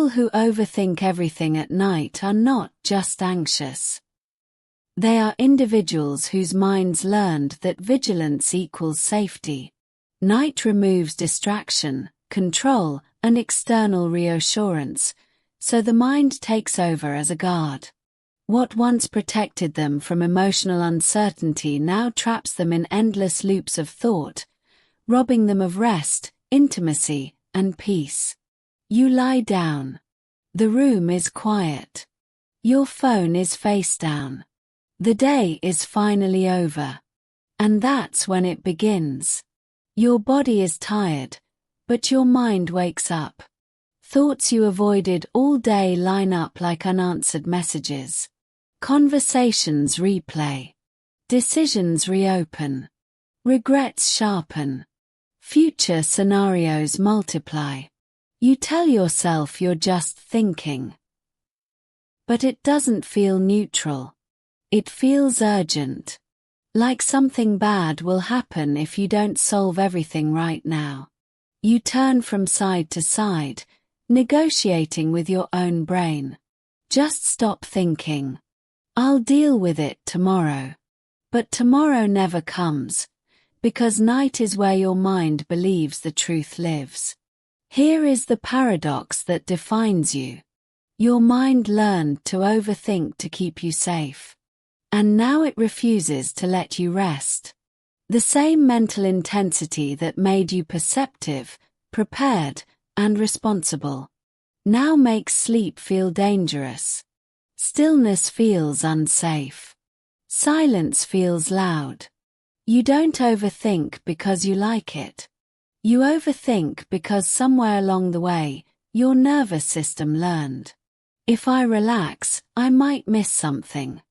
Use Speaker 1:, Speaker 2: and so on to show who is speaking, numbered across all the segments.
Speaker 1: People who overthink everything at night are not just anxious. They are individuals whose minds learned that vigilance equals safety. Night removes distraction, control, and external reassurance, so the mind takes over as a guard. What once protected them from emotional uncertainty now traps them in endless loops of thought, robbing them of rest, intimacy, and peace. You lie down. The room is quiet. Your phone is face down. The day is finally over. And that's when it begins. Your body is tired, but your mind wakes up. Thoughts you avoided all day line up like unanswered messages. Conversations replay. Decisions reopen. Regrets sharpen. Future scenarios multiply. You tell yourself you're just thinking. But it doesn't feel neutral. It feels urgent. Like something bad will happen if you don't solve everything right now. You turn from side to side, negotiating with your own brain. Just stop thinking. I'll deal with it tomorrow. But tomorrow never comes, because night is where your mind believes the truth lives. Here is the paradox that defines you. Your mind learned to overthink to keep you safe. And now it refuses to let you rest. The same mental intensity that made you perceptive, prepared, and responsible now makes sleep feel dangerous. Stillness feels unsafe. Silence feels loud. You don't overthink because you like it. You overthink because somewhere along the way, your nervous system learned. If I relax, I might miss something.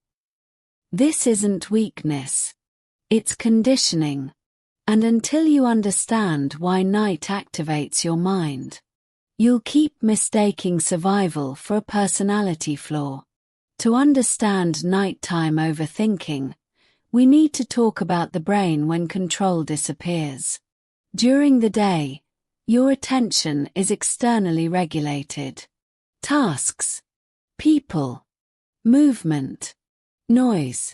Speaker 1: This isn't weakness. It's conditioning. And until you understand why night activates your mind, you'll keep mistaking survival for a personality flaw. To understand nighttime overthinking, we need to talk about the brain when control disappears. During the day, your attention is externally regulated. Tasks, people, movement, noise.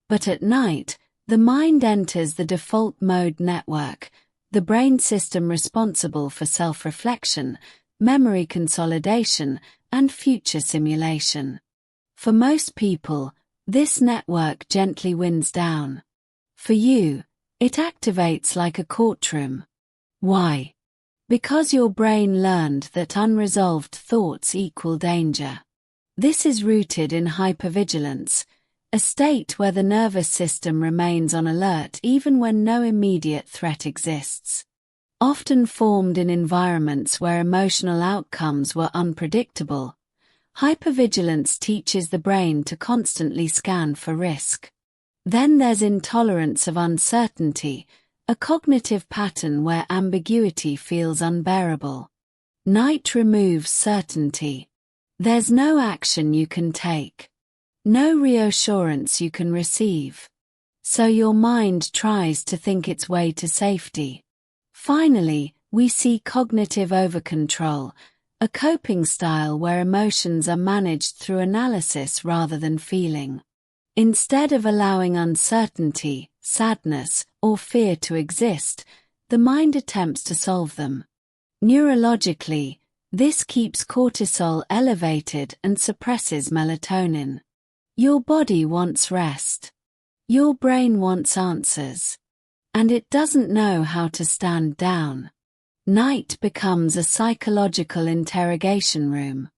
Speaker 1: But at night, the mind enters the default mode network, the brain system responsible for self-reflection, memory consolidation, and future simulation. For most people, this network gently winds down. For you, it activates like a courtroom. Why? Because your brain learned that unresolved thoughts equal danger. This is rooted in hypervigilance, a state where the nervous system remains on alert even when no immediate threat exists. Often formed in environments where emotional outcomes were unpredictable, hypervigilance teaches the brain to constantly scan for risk. Then there's intolerance of uncertainty, a cognitive pattern where ambiguity feels unbearable. Night removes certainty. There's no action you can take. No reassurance you can receive. So your mind tries to think its way to safety. Finally, we see cognitive overcontrol, a coping style where emotions are managed through analysis rather than feeling. Instead of allowing uncertainty, sadness, or fear to exist, the mind attempts to solve them. Neurologically, this keeps cortisol elevated and suppresses melatonin. Your body wants rest. Your brain wants answers. And it doesn't know how to stand down. Night becomes a psychological interrogation room,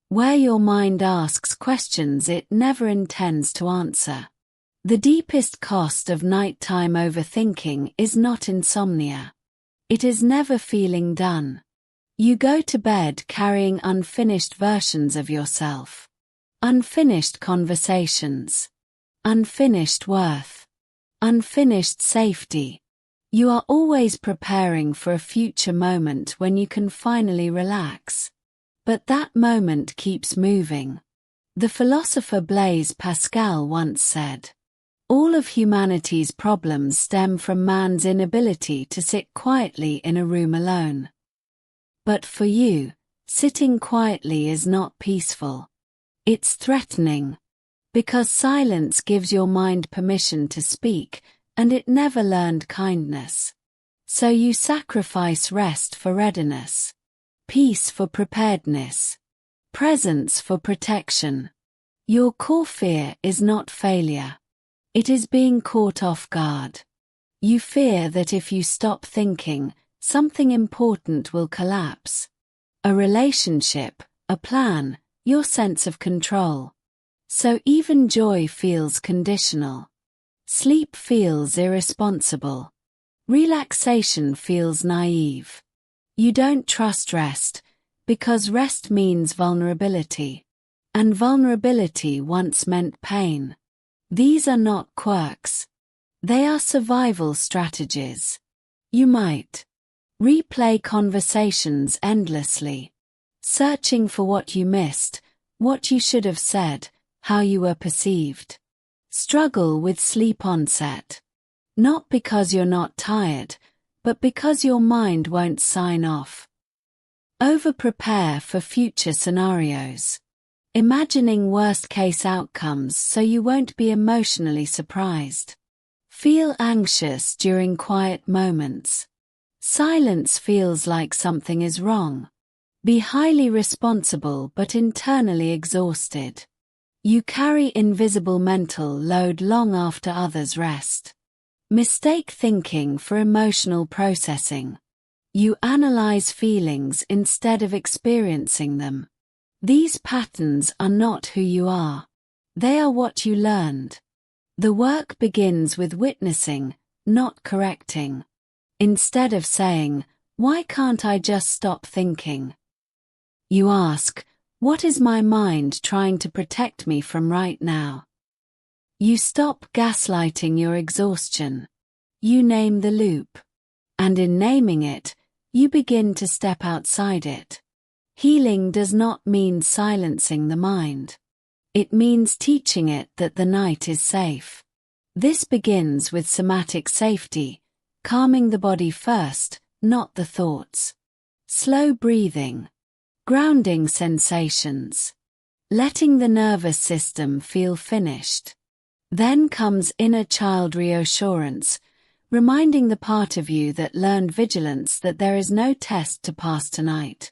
Speaker 1: where your mind asks questions it never intends to answer. The deepest cost of nighttime overthinking is not insomnia. It is never feeling done. You go to bed carrying unfinished versions of yourself. Unfinished conversations. Unfinished worth. Unfinished safety. You are always preparing for a future moment when you can finally relax. But that moment keeps moving. The philosopher Blaise Pascal once said, "All of humanity's problems stem from man's inability to sit quietly in a room alone." But for you, Sitting quietly is not peaceful. It's threatening. Because silence gives your mind permission to speak, and it never learned kindness. So you sacrifice rest for readiness, peace for preparedness, presence for protection. Your core fear is not failure. It is being caught off guard. You fear that if you stop thinking, something important will collapse. A relationship, a plan, your sense of control. So even joy feels conditional. Sleep feels irresponsible. Relaxation feels naive. You don't trust rest, because rest means vulnerability. And vulnerability once meant pain. These are not quirks. They are survival strategies. You might replay conversations endlessly, searching for what you missed, what you should have said, how you were perceived. Struggle with sleep onset. Not because you're not tired, but because your mind won't sign off. Over-prepare for future scenarios. Imagining worst-case outcomes so you won't be emotionally surprised. Feel anxious during quiet moments. Silence feels like something is wrong. Be highly responsible but internally exhausted. You carry invisible mental load long after others rest. Mistake thinking for emotional processing. You analyze feelings instead of experiencing them. These patterns are not who you are. They are what you learned. The work begins with witnessing, not correcting. Instead of saying, "Why can't I just stop thinking?" You ask, "What is my mind trying to protect me from right now?" You stop gaslighting your exhaustion. You name the loop. And in naming it, you begin to step outside it. Healing does not mean silencing the mind. It means teaching it that the night is safe. This begins with somatic safety, calming the body first, not the thoughts. Slow breathing. Grounding sensations. Letting the nervous system feel finished. Then comes inner child reassurance, reminding the part of you that learned vigilance that there is no test to pass tonight.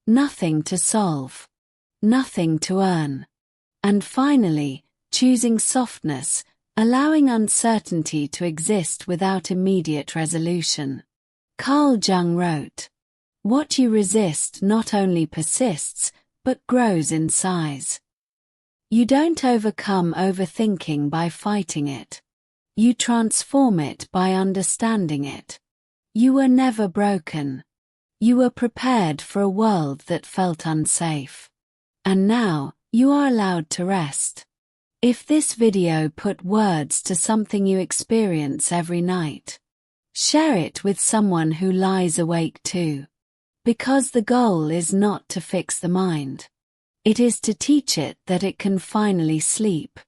Speaker 1: Nothing to solve. Nothing to earn. And finally, choosing softness, allowing uncertainty to exist without immediate resolution. Carl Jung wrote, "What you resist not only persists, but grows in size." You don't overcome overthinking by fighting it. You transform it by understanding it. You were never broken. You were prepared for a world that felt unsafe. And now, you are allowed to rest. If this video put words to something you experience every night, share it with someone who lies awake too. Because the goal is not to fix the mind. It is to teach it that it can finally sleep.